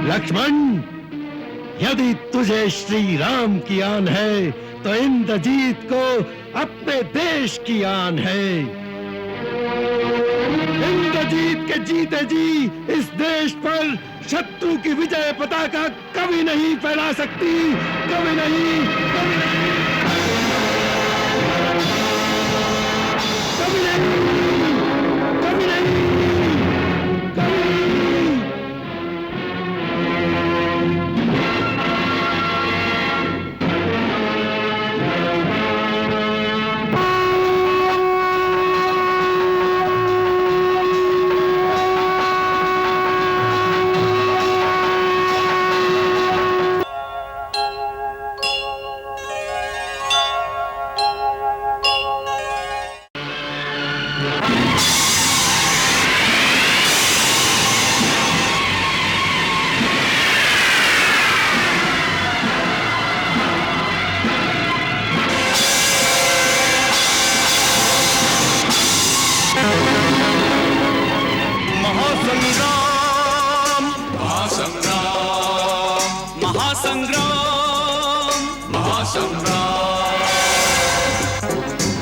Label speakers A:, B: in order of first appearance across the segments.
A: लक्ष्मण, यदि तुझे श्री राम की आन है तो इंद्रजीत को अपने देश की आन है। इंद्रजीत के जीते जी इस देश पर शत्रु की विजय पताका कभी नहीं फहरा सकती, कभी नहीं, कभी नहीं, कभी नहीं, कभी नहीं, कभी नहीं।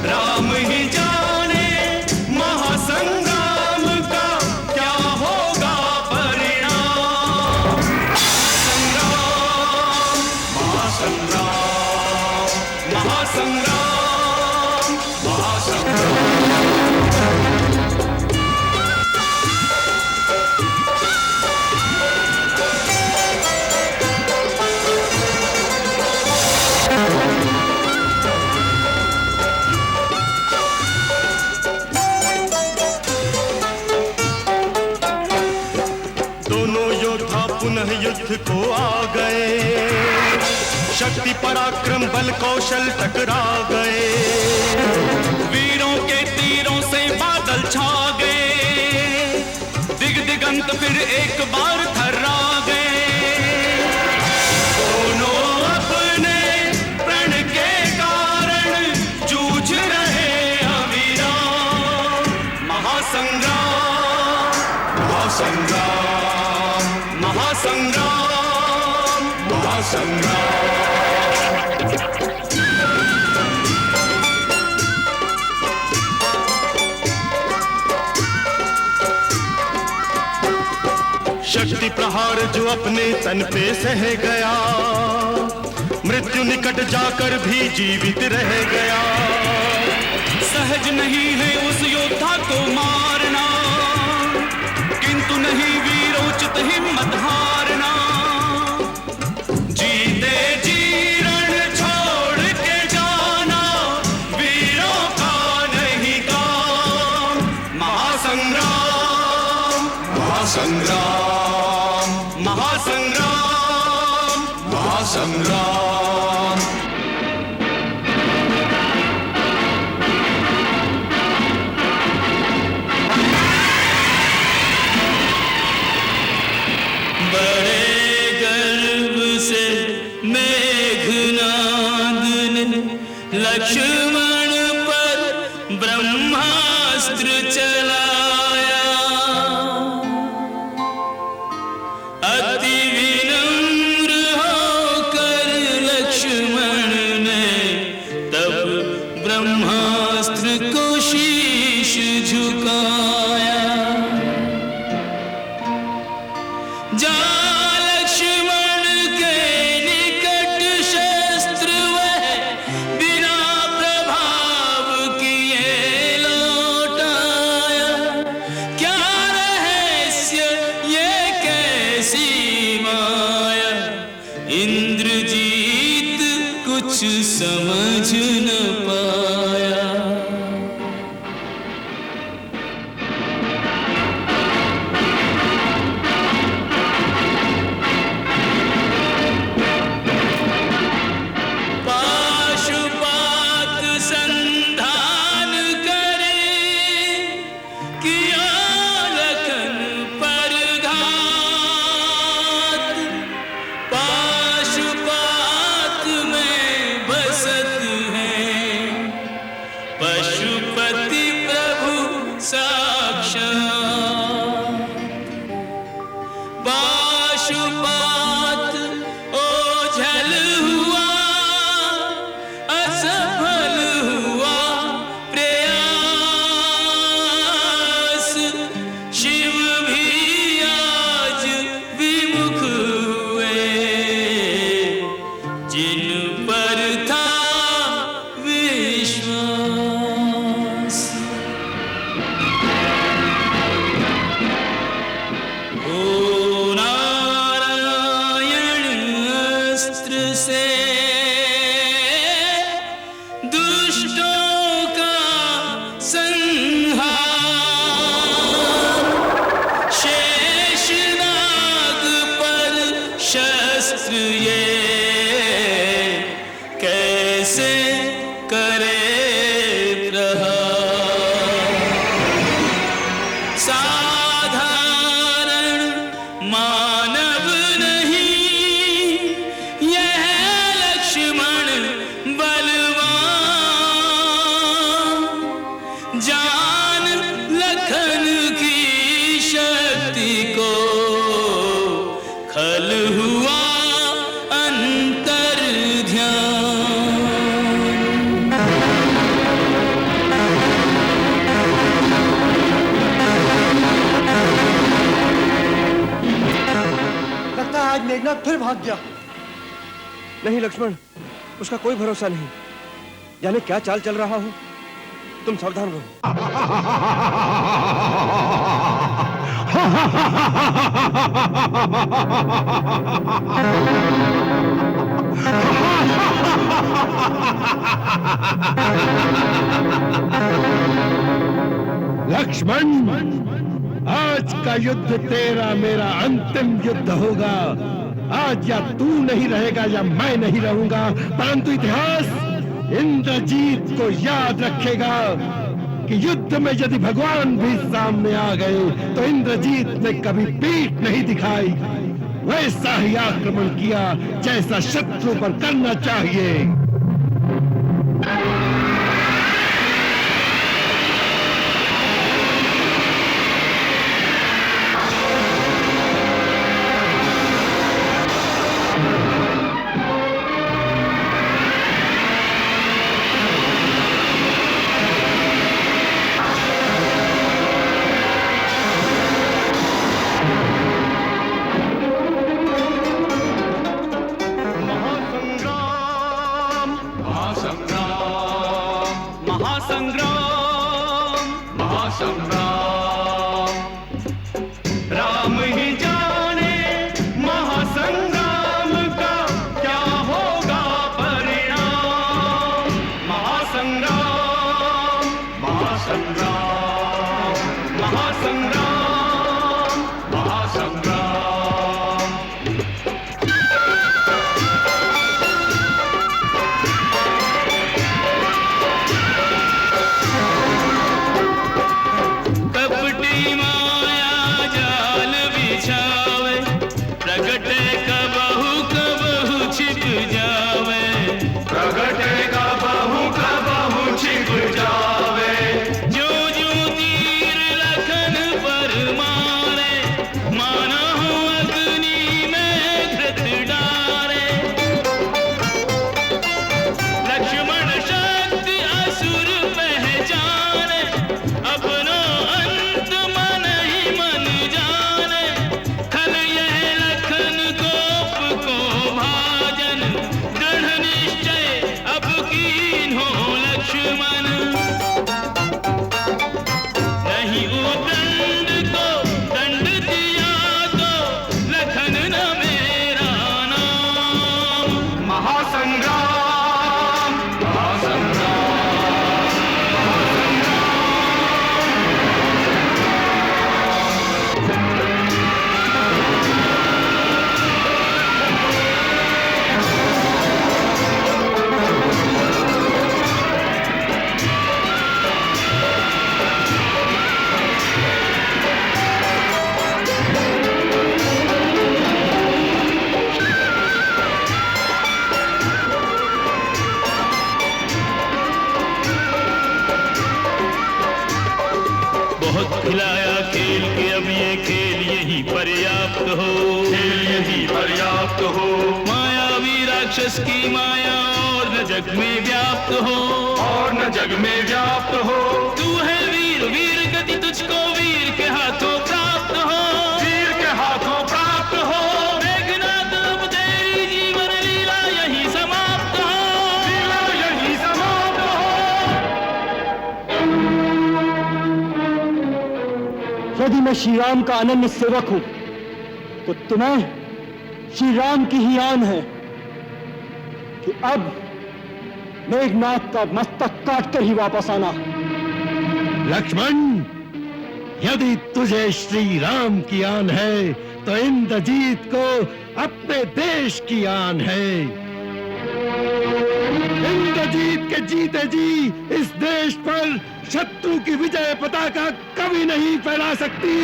B: राम ही जाने महासंग्राम का क्या होगा परिणाम। संग्राम, महासंग्राम, महासंग्राम, महासंग्राम। पुनः युद्ध को आ गए, शक्ति पराक्रम बल कौशल टकरा गए। वीरों के तीरों से बादल छा गए, दिगंत फिर एक बार थर्रा गए। दोनों अपने प्रण के कारण जूझ रहे अविराम। महासंग्राम, महासंग्राम, महासंग्राम, महासंग्राम। शक्ति प्रहार जो अपने तन पे सह गया, मृत्यु निकट जाकर भी जीवित रह गया। सहज नहीं है उस योद्धा को मारना, किंतु नहीं वीरोचित हिम्मत हारना। जीते जी रण छोड़ के जाना वीरों का नहीं काम। महासंग्राम, महासंग्राम, महासंग्राम, महासंग्राम।
C: लक्ष्मण पर ब्रह्मास्त्र चलाया, अति विनम्र होकर लक्ष्मण ने तब ब्रह्मास्त्र को शीश झुकाया। इंद्रजीत कुछ समझ न पाया। पाशुपात संधान करे, किया लखन पर घात। पाशुपात में बसत शस्त्र ये कैसे करे प्रहार। साधारण मानव नहीं यह लक्ष्मण बलवान, जान लखन की शक्ति को खल हुआ अंतर ध्यान।
D: लगता है आज मेघनाथ फिर भाग गया।
E: नहीं लक्ष्मण, उसका कोई भरोसा नहीं। जाने क्या चाल चल रहा हो। तुम सावधान रहो।
A: लक्ष्मण, आज का युद्ध तेरा मेरा अंतिम युद्ध होगा। आज या तू नहीं रहेगा या मैं नहीं रहूंगा, परंतु इतिहास इंद्रजीत को याद रखेगा कि युद्ध में यदि भगवान भी सामने आ गए तो इंद्रजीत ने कभी पीठ नहीं दिखाई, वैसा ही आक्रमण किया जैसा शत्रु पर करना चाहिए।
C: खिलाया खेल के अब ये खेल यही पर्याप्त हो,
B: खेल यही पर्याप्त हो।
C: मायावी राक्षस की माया और न जग में व्याप्त हो,
B: और न जग में व्याप्त हो।
C: तू है वीर, वीर गति तुझको वीर के हाथों प्राप्त हो,
B: वीर के हाथों प्राप्त हो।
C: मेघनाथ अब तेरी जीवन लीला यही समाप्त हो,
B: लीला यही समाप्त हो।
D: यदि मैं श्री राम का अनन्य सेवक हूं तो तुम्हें श्री राम की ही आन है कि अब मेघनाथ का मस्तक काटकर ही वापस आना।
A: लक्ष्मण, यदि तुझे श्री राम की आन है तो इंद्रजीत को अपने देश की आन है। इंद्रजीत के जीते जी इस देश पर शत्रु की विजय पताका कभी नहीं फहरा सकती,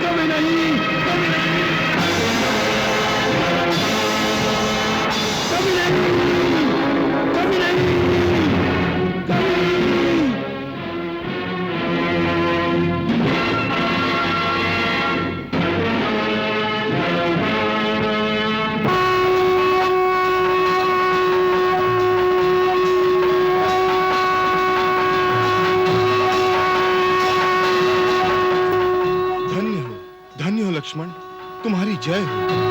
A: कभी नहीं, कभी नहीं, कभी नहीं, कभी नहीं, कभी नहीं।
B: धन्य हो लक्ष्मण, तुम्हारी जय हो।